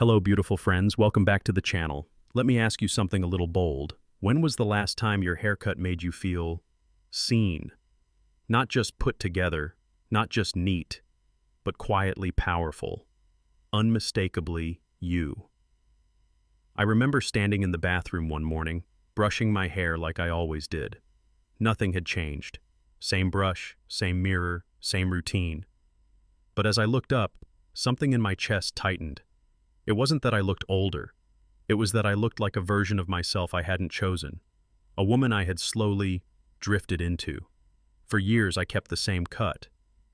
Hello, beautiful friends. Welcome back to the channel. Let me ask you something a little bold. When was the last time your haircut made you feel seen? Not just put together, not just neat, but quietly powerful. Unmistakably you. I remember standing in the bathroom one morning, brushing my hair like I always did. Nothing had changed. Same brush, same mirror, same routine. But as I looked up, something in my chest tightened. It wasn't that I looked older. It was that I looked like a version of myself I hadn't chosen. A woman I had slowly drifted into. For years I kept the same cut.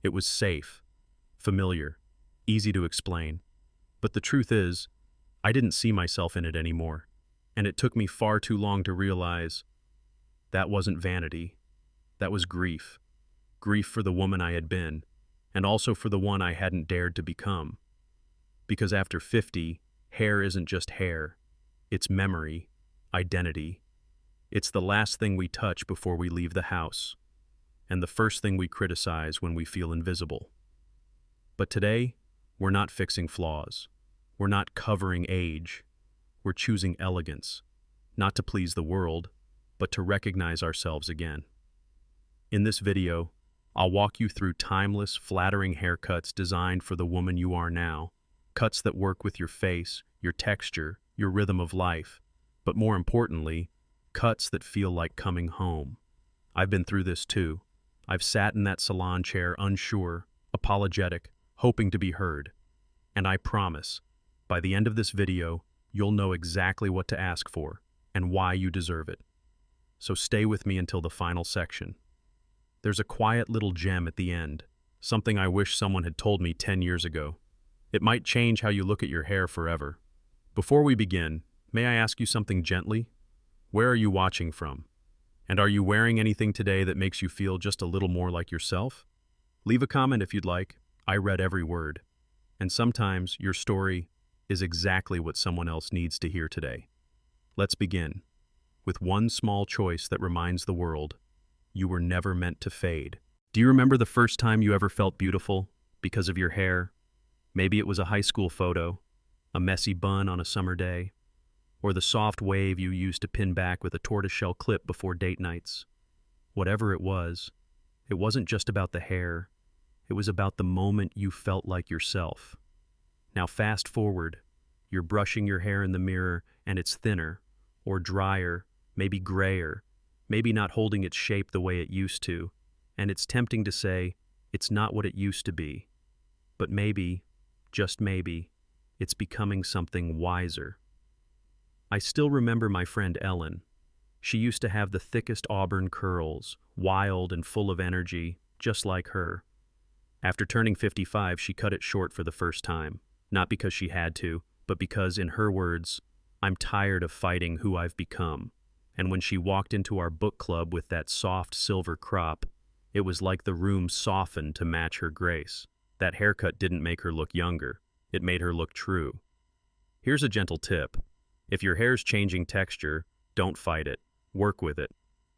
It was safe, familiar, easy to explain. But the truth is, I didn't see myself in it anymore. And it took me far too long to realize that wasn't vanity. That was grief. Grief for the woman I had been, and also for the one I hadn't dared to become. Because after 50, hair isn't just hair. It's memory, identity. It's the last thing we touch before we leave the house, and the first thing we criticize when we feel invisible. But today, we're not fixing flaws. We're not covering age. We're choosing elegance, not to please the world, but to recognize ourselves again. In this video, I'll walk you through timeless, flattering haircuts designed for the woman you are now. Cuts that work with your face, your texture, your rhythm of life, but more importantly, cuts that feel like coming home. I've been through this too. I've sat in that salon chair unsure, apologetic, hoping to be heard. And I promise, by the end of this video, you'll know exactly what to ask for and why you deserve it. So stay with me until the final section. There's a quiet little gem at the end, something I wish someone had told me 10 years ago. It might change how you look at your hair forever. Before we begin, may I ask you something gently? Where are you watching from? And are you wearing anything today that makes you feel just a little more like yourself? Leave a comment if you'd like. I read every word. And sometimes your story is exactly what someone else needs to hear today. Let's begin with one small choice that reminds the world you were never meant to fade. Do you remember the first time you ever felt beautiful because of your hair? Maybe it was a high school photo, a messy bun on a summer day, or the soft wave you used to pin back with a tortoiseshell clip before date nights. Whatever it wasn't just about the hair. It was about the moment you felt like yourself. Now fast forward, you're brushing your hair in the mirror and it's thinner, or drier, maybe grayer, maybe not holding its shape the way it used to, and it's tempting to say, it's not what it used to be. But maybe, just maybe, it's becoming something wiser. I still remember my friend Ellen. She used to have the thickest auburn curls, wild and full of energy, just like her. After turning 55, she cut it short for the first time, not because she had to, but because, in her words, I'm tired of fighting who I've become. And when she walked into our book club with that soft silver crop, it was like the room softened to match her grace. That haircut didn't make her look younger. It made her look true. Here's a gentle tip. If your hair's changing texture, don't fight it. Work with it.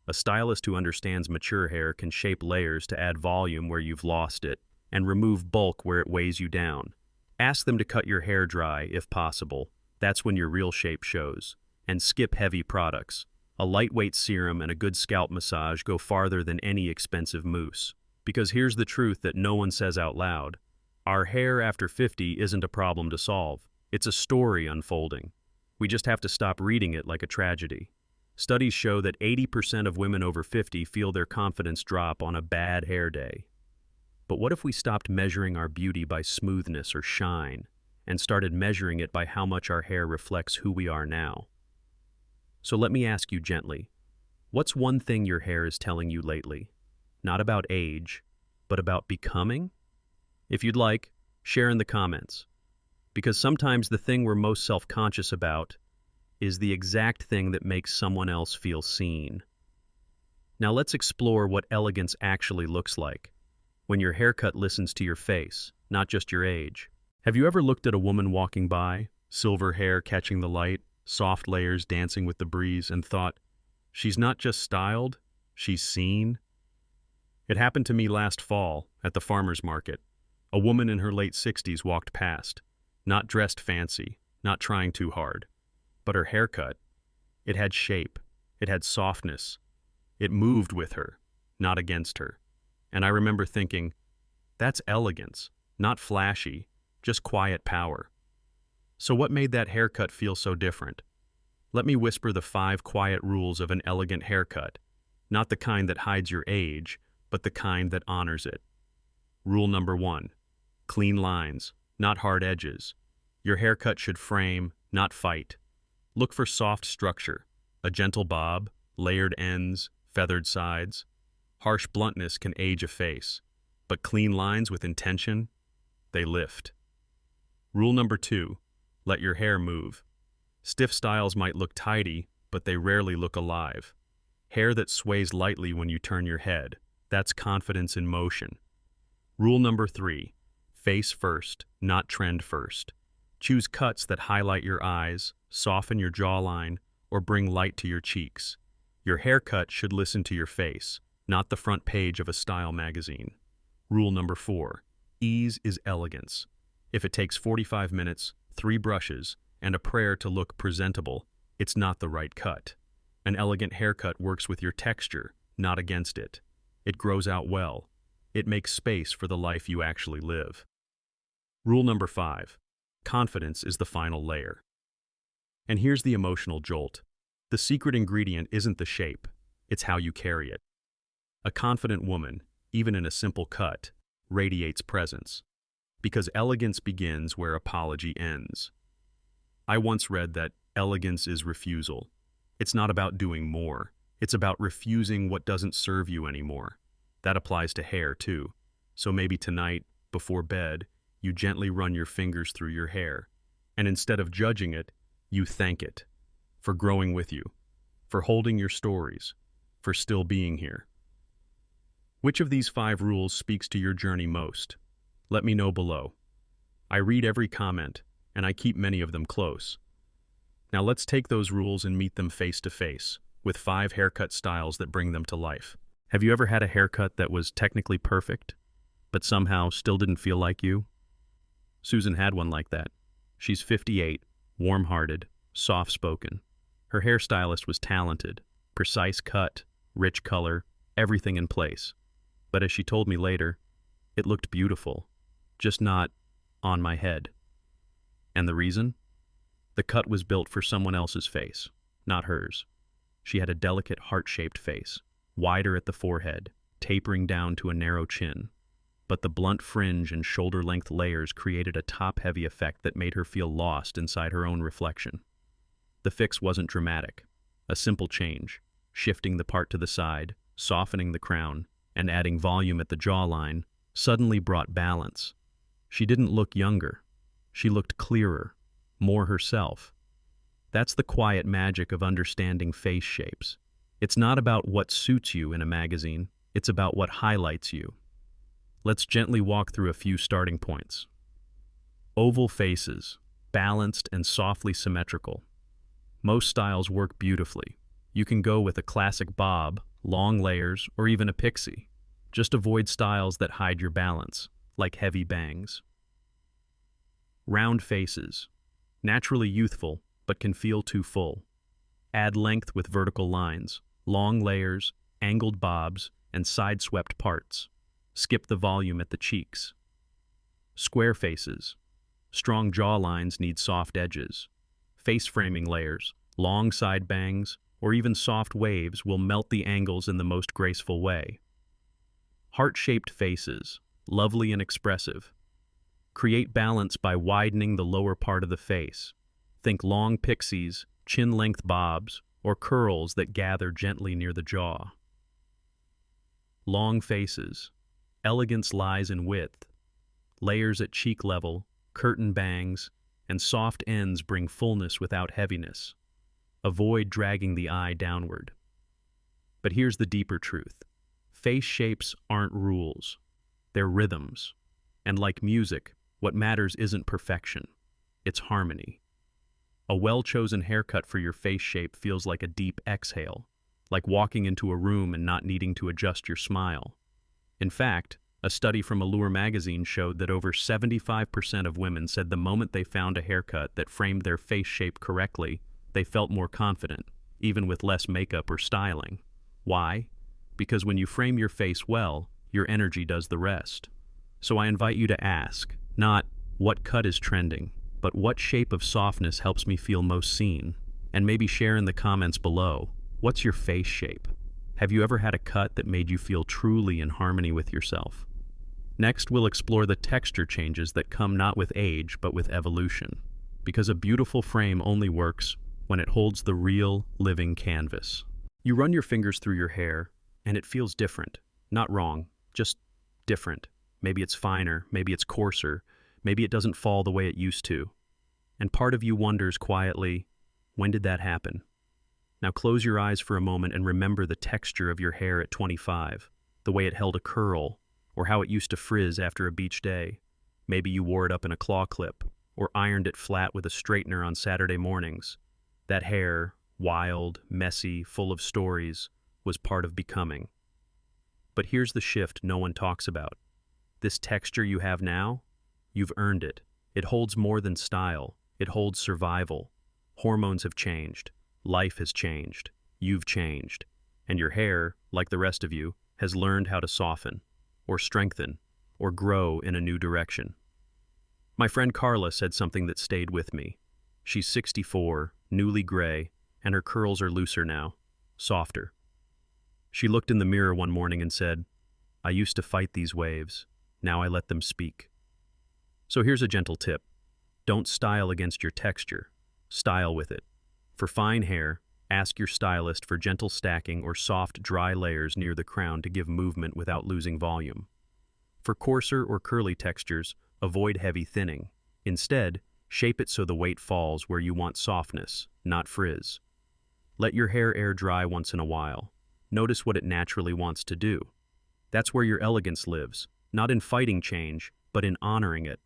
A stylist who understands mature hair can shape layers to add volume where you've lost it and remove bulk where it weighs you down. Ask them to cut your hair dry, if possible. That's when your real shape shows. And skip heavy products. A lightweight serum and a good scalp massage go farther than any expensive mousse. Because here's the truth that no one says out loud. Our hair after 50 isn't a problem to solve. It's a story unfolding. We just have to stop reading it like a tragedy. Studies show that 80% of women over 50 feel their confidence drop on a bad hair day. But what if we stopped measuring our beauty by smoothness or shine and started measuring it by how much our hair reflects who we are now? So let me ask you gently, what's one thing your hair is telling you lately? Not about age, but about becoming? If you'd like, share in the comments. Because sometimes the thing we're most self-conscious about is the exact thing that makes someone else feel seen. Now let's explore what elegance actually looks like when your haircut listens to your face, not just your age. Have you ever looked at a woman walking by, silver hair catching the light, soft layers dancing with the breeze, and thought, she's not just styled, she's seen? It happened to me last fall at the farmer's market. A woman in her late 60s walked past, not dressed fancy, not trying too hard. But her haircut, it had shape, it had softness. It moved with her, not against her. And I remember thinking, that's elegance, not flashy, just quiet power. So what made that haircut feel so different? Let me whisper the 5 quiet rules of an elegant haircut, not the kind that hides your age, but the kind that honors it. Rule number 1, clean lines, not hard edges. Your haircut should frame, not fight. Look for soft structure, a gentle bob, layered ends, feathered sides. Harsh bluntness can age a face, but clean lines with intention, they lift. Rule number 2, let your hair move. Stiff styles might look tidy, but they rarely look alive. Hair that sways lightly when you turn your head, that's confidence in motion. Rule number 3, face first, not trend first. Choose cuts that highlight your eyes, soften your jawline, or bring light to your cheeks. Your haircut should listen to your face, not the front page of a style magazine. Rule number 4, ease is elegance. If it takes 45 minutes, 3 brushes, and a prayer to look presentable, it's not the right cut. An elegant haircut works with your texture, not against it. It grows out well. It makes space for the life you actually live. Rule number 5, confidence is the final layer. And here's the emotional jolt. The secret ingredient isn't the shape, it's how you carry it. A confident woman, even in a simple cut, radiates presence. Because elegance begins where apology ends. I once read that elegance is refusal. It's not about doing more. It's about refusing what doesn't serve you anymore. That applies to hair, too. So maybe tonight, before bed, you gently run your fingers through your hair. And instead of judging it, you thank it for growing with you, for holding your stories, for still being here. Which of these 5 rules speaks to your journey most? Let me know below. I read every comment, and I keep many of them close. Now let's take those rules and meet them face to face, with 5 haircut styles that bring them to life. Have you ever had a haircut that was technically perfect, but somehow still didn't feel like you? Susan had one like that. She's 58, warm-hearted, soft-spoken. Her hairstylist was talented, precise cut, rich color, everything in place. But as she told me later, it looked beautiful, just not on my head. And the reason? The cut was built for someone else's face, not hers. She had a delicate heart-shaped face, wider at the forehead, tapering down to a narrow chin. But the blunt fringe and shoulder-length layers created a top-heavy effect that made her feel lost inside her own reflection. The fix wasn't dramatic. A simple change, shifting the part to the side, softening the crown, and adding volume at the jawline, suddenly brought balance. She didn't look younger. She looked clearer, more herself. That's the quiet magic of understanding face shapes. It's not about what suits you in a magazine, it's about what highlights you. Let's gently walk through a few starting points. Oval faces, balanced and softly symmetrical. Most styles work beautifully. You can go with a classic bob, long layers, or even a pixie. Just avoid styles that hide your balance, like heavy bangs. Round faces, naturally youthful, but can feel too full. Add length with vertical lines, long layers, angled bobs, and side-swept parts. Skip the volume at the cheeks. Square faces. Strong jawlines need soft edges. Face-framing layers, long side bangs, or even soft waves will melt the angles in the most graceful way. Heart-shaped faces, lovely and expressive. Create balance by widening the lower part of the face. Think long pixies, chin-length bobs, or curls that gather gently near the jaw. Long faces. Elegance lies in width. Layers at cheek level, curtain bangs, and soft ends bring fullness without heaviness. Avoid dragging the eye downward. But here's the deeper truth. Face shapes aren't rules. They're rhythms. And like music, what matters isn't perfection. It's harmony. A well-chosen haircut for your face shape feels like a deep exhale, like walking into a room and not needing to adjust your smile. In fact, A study from Allure magazine showed that over 75% of women said the moment they found a haircut that framed their face shape correctly, they felt more confident, even with less makeup or styling. Why? Because when you frame your face well, your energy does the rest. So I invite you to ask, not what cut is trending, but what shape of softness helps me feel most seen? And maybe share in the comments below, what's your face shape? Have you ever had a cut that made you feel truly in harmony with yourself? Next, we'll explore the texture changes that come not with age, but with evolution. Because a beautiful frame only works when it holds the real, living canvas. You run your fingers through your hair, and it feels different. Not wrong, just different. Maybe it's finer, maybe it's coarser, maybe it doesn't fall the way it used to. And part of you wonders quietly, when did that happen? Now close your eyes for a moment and remember the texture of your hair at 25, the way it held a curl, or how it used to frizz after a beach day. Maybe you wore it up in a claw clip, or ironed it flat with a straightener on Saturday mornings. That hair, wild, messy, full of stories, was part of becoming. But here's the shift no one talks about. This texture you have now, you've earned it. It holds more than style. It holds survival. Hormones have changed. Life has changed. You've changed. And your hair, like the rest of you, has learned how to soften, or strengthen, or grow in a new direction. My friend Carla said something that stayed with me. She's 64, newly gray, and her curls are looser now, softer. She looked in the mirror one morning and said, "I used to fight these waves. Now I let them speak." So here's a gentle tip. Don't style against your texture. Style with it. For fine hair, ask your stylist for gentle stacking or soft, dry layers near the crown to give movement without losing volume. For coarser or curly textures, avoid heavy thinning. Instead, shape it so the weight falls where you want softness, not frizz. Let your hair air dry once in a while. Notice what it naturally wants to do. That's where your elegance lives, not in fighting change, but in honoring it.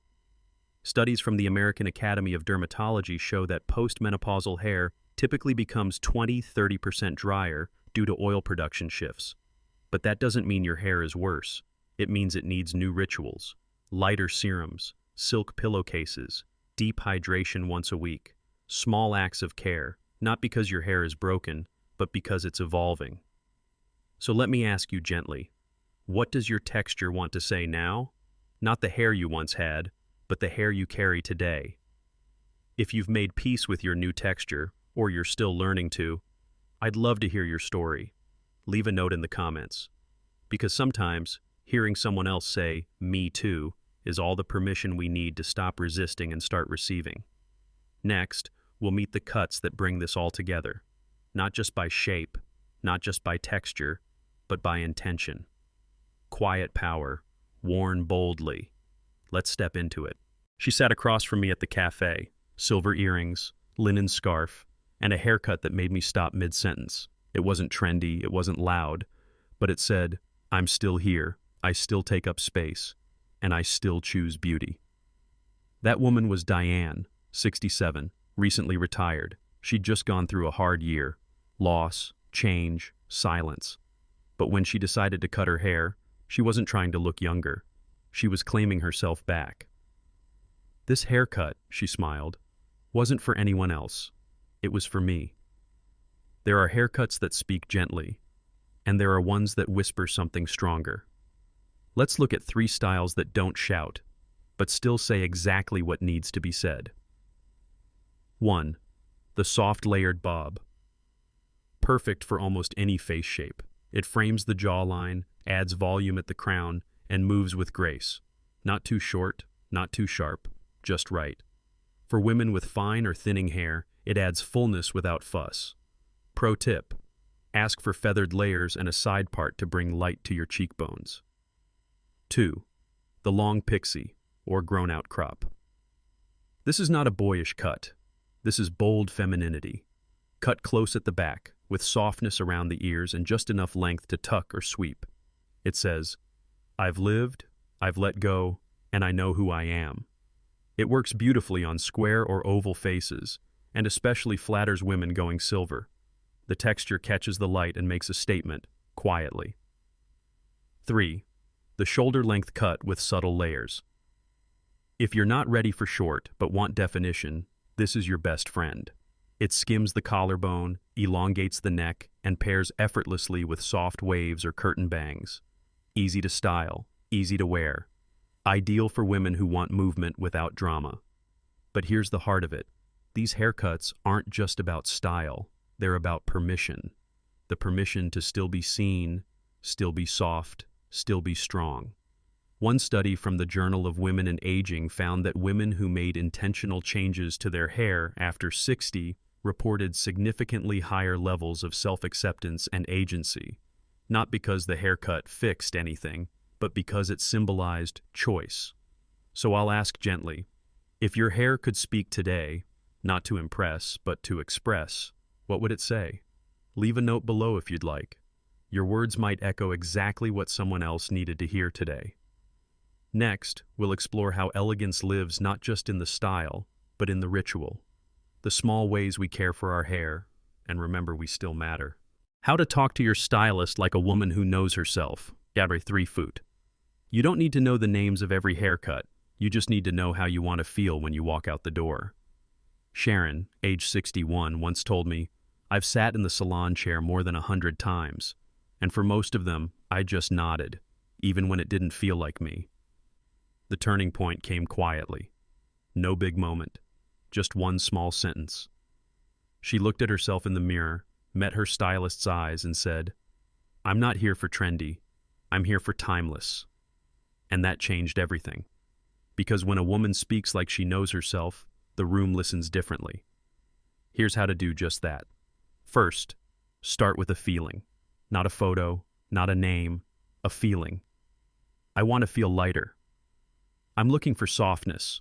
Studies from the American Academy of Dermatology show that postmenopausal hair typically becomes 20–30% drier due to oil production shifts. But that doesn't mean your hair is worse. It means it needs new rituals, lighter serums, silk pillowcases, deep hydration once a week, small acts of care, not because your hair is broken, but because it's evolving. So let me ask you gently, what does your texture want to say now? Not the hair you once had, but the hair you carry today. If you've made peace with your new texture, or you're still learning to, I'd love to hear your story. Leave a note in the comments. Because sometimes, hearing someone else say, "me too," is all the permission we need to stop resisting and start receiving. Next, we'll meet the cuts that bring this all together. Not just by shape, not just by texture, but by intention. Quiet power, worn boldly. Let's step into it. She sat across from me at the cafe, silver earrings, linen scarf, and a haircut that made me stop mid-sentence. It wasn't trendy, it wasn't loud, but it said, "I'm still here, I still take up space, and I still choose beauty." That woman was Diane, 67, recently retired. She'd just gone through a hard year. Loss, change, silence. But when she decided to cut her hair, she wasn't trying to look younger. She was claiming herself back. "This haircut," she smiled, "wasn't for anyone else. It was for me." There are haircuts that speak gently, and there are ones that whisper something stronger. Let's look at 3 styles that don't shout, but still say exactly what needs to be said. 1. The soft layered bob. Perfect for almost any face shape. It frames the jawline, adds volume at the crown, and moves with grace. Not too short, not too sharp, just right. For women with fine or thinning hair, it adds fullness without fuss. Pro tip: ask for feathered layers and a side part to bring light to your cheekbones. 2. The long pixie, or grown-out crop. This is not a boyish cut. This is bold femininity. Cut close at the back, with softness around the ears and just enough length to tuck or sweep. It says, "I've lived, I've let go, and I know who I am." It works beautifully on square or oval faces, and especially flatters women going silver. The texture catches the light and makes a statement, quietly. 3. the shoulder-length cut with subtle layers. If you're not ready for short but want definition, this is your best friend. It skims the collarbone, elongates the neck, and pairs effortlessly with soft waves or curtain bangs. Easy to style, easy to wear. Ideal for women who want movement without drama. But here's the heart of it. These haircuts aren't just about style, they're about permission. The permission to still be seen, still be soft, still be strong. One study from the Journal of Women and Aging found that women who made intentional changes to their hair after 60 reported significantly higher levels of self-acceptance and agency, not because the haircut fixed anything, but because it symbolized choice. So I'll ask gently, if your hair could speak today, not to impress, but to express, what would it say? Leave a note below if you'd like. Your words might echo exactly what someone else needed to hear today. Next, we'll explore how elegance lives not just in the style, but in the ritual. The small ways we care for our hair, and remember we still matter. How to talk to your stylist like a woman who knows herself. Gabre 3 Foot. You don't need to know the names of every haircut. You just need to know how you want to feel when you walk out the door. Sharon, age 61, once told me, I've sat in the salon chair more than 100 times, and for most of them, I just nodded, even when it didn't feel like me. The turning point came quietly. No big moment, just one small sentence. She looked at herself in the mirror, met her stylist's eyes, and said, I'm not here for trendy, I'm here for timeless. And that changed everything. Because when a woman speaks like she knows herself, the room listens differently. Here's how to do just that. First, start with a feeling. Not a photo, not a name, a feeling. I want to feel lighter. I'm looking for softness,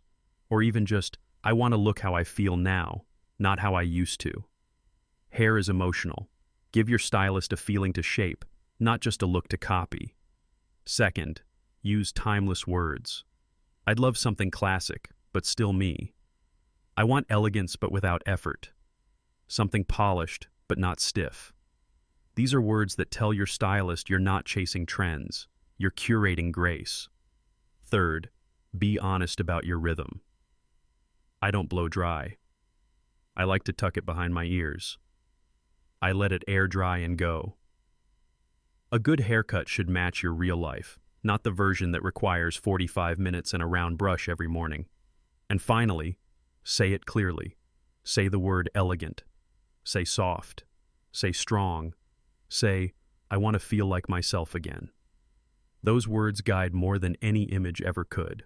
or even just, I want to look how I feel now, not how I used to. Hair is emotional. Give your stylist a feeling to shape, not just a look to copy. Second, use timeless words. I'd love something classic, but still me. I want elegance but without effort. Something polished, but not stiff. These are words that tell your stylist you're not chasing trends, you're curating grace. Third, be honest about your rhythm. I don't blow dry. I like to tuck it behind my ears. I let it air dry and go. A good haircut should match your real life, not the version that requires 45 minutes and a round brush every morning. And finally, say it clearly. Say the word elegant. Say soft. Say strong. Say, I want to feel like myself again. Those words guide more than any image ever could.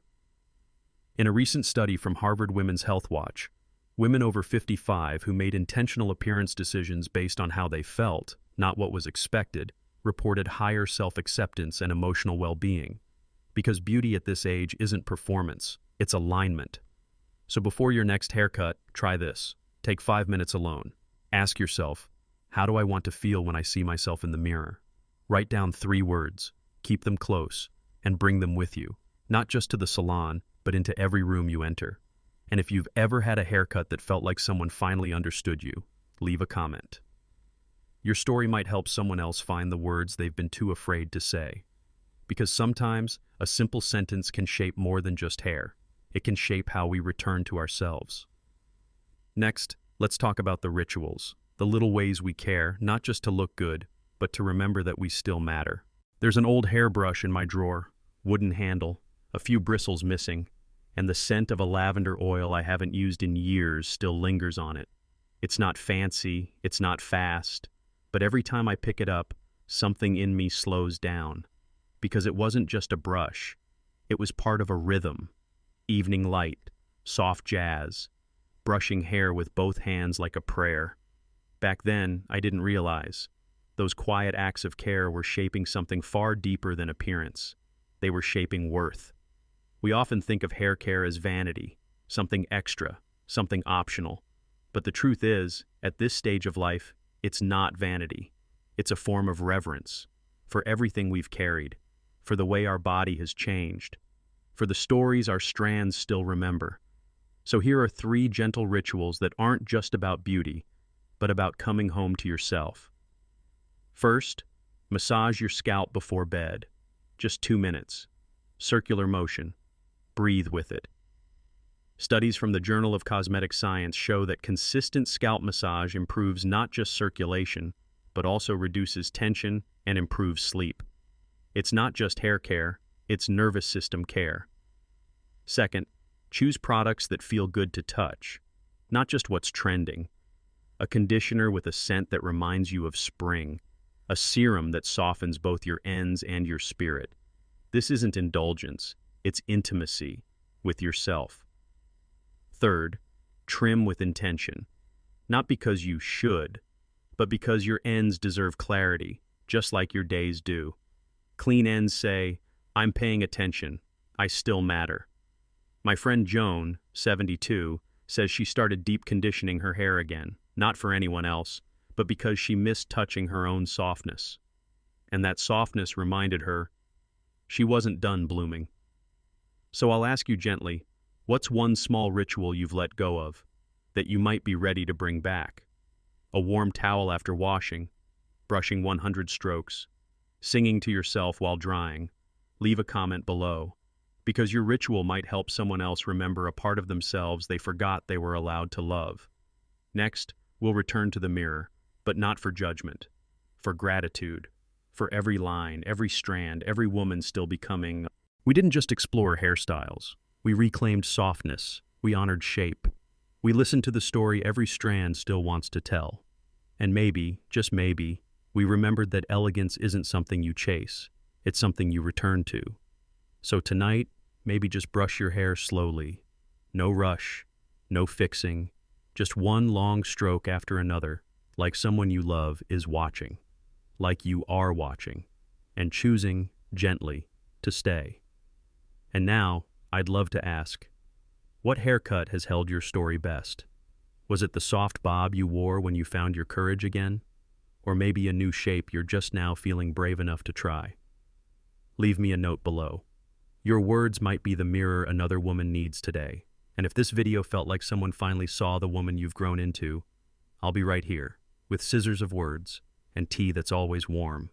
In a recent study from Harvard Women's Health Watch, women over 55 who made intentional appearance decisions based on how they felt, not what was expected, reported higher self-acceptance and emotional well-being. Because beauty at this age isn't performance, it's alignment. So before your next haircut, try this. Take 5 minutes alone. Ask yourself, how do I want to feel when I see myself in the mirror? Write down 3 words, keep them close, and bring them with you, not just to the salon, but into every room you enter. And if you've ever had a haircut that felt like someone finally understood you, leave a comment. Your story might help someone else find the words they've been too afraid to say. Because sometimes, a simple sentence can shape more than just hair. It can shape how we return to ourselves. Next, let's talk about the rituals, the little ways we care, not just to look good, but to remember that we still matter. There's an old hairbrush in my drawer, wooden handle, a few bristles missing, and the scent of a lavender oil I haven't used in years still lingers on it. It's not fancy, it's not fast, but every time I pick it up, something in me slows down. Because it wasn't just a brush, it was part of a rhythm. Evening light, soft jazz, brushing hair with both hands like a prayer. Back then, I didn't realize. Those quiet acts of care were shaping something far deeper than appearance. They were shaping worth. We often think of hair care as vanity, something extra, something optional. But the truth is, at this stage of life, it's not vanity. It's a form of reverence for everything we've carried, for the way our body has changed, for the stories our strands still remember. So here are 3 gentle rituals that aren't just about beauty, but about coming home to yourself. First, massage your scalp before bed. Just 2 minutes. Circular motion. Breathe with it. Studies from the Journal of Cosmetic Science show that consistent scalp massage improves not just circulation, but also reduces tension and improves sleep. It's not just hair care, it's nervous system care. Second, choose products that feel good to touch, not just what's trending. A conditioner with a scent that reminds you of spring, a serum that softens both your ends and your spirit. This isn't indulgence, it's intimacy with yourself. Third, trim with intention. Not because you should, but because your ends deserve clarity, just like your days do. Clean ends say, I'm paying attention, I still matter. My friend Joan, 72, says she started deep conditioning her hair again, not for anyone else, but because she missed touching her own softness. And that softness reminded her she wasn't done blooming. So I'll ask you gently, what's one small ritual you've let go of that you might be ready to bring back? A warm towel after washing, brushing 100 strokes, singing to yourself while drying. Leave a comment below, because your ritual might help someone else remember a part of themselves they forgot they were allowed to love. Next, we'll return to the mirror, but not for judgment, for gratitude, for every line, every strand, every woman still becoming. We didn't just explore hairstyles. We reclaimed softness. We honored shape. We listened to the story every strand still wants to tell. And maybe, just maybe, we remembered that elegance isn't something you chase. It's something you return to. So tonight, maybe just brush your hair slowly. No rush, no fixing, just one long stroke after another, like someone you love is watching, like you are watching, and choosing, gently, to stay. And now, I'd love to ask, what haircut has held your story best? Was it the soft bob you wore when you found your courage again? Or maybe a new shape you're just now feeling brave enough to try? Leave me a note below. Your words might be the mirror another woman needs today. And if this video felt like someone finally saw the woman you've grown into, I'll be right here, with scissors of words and tea that's always warm.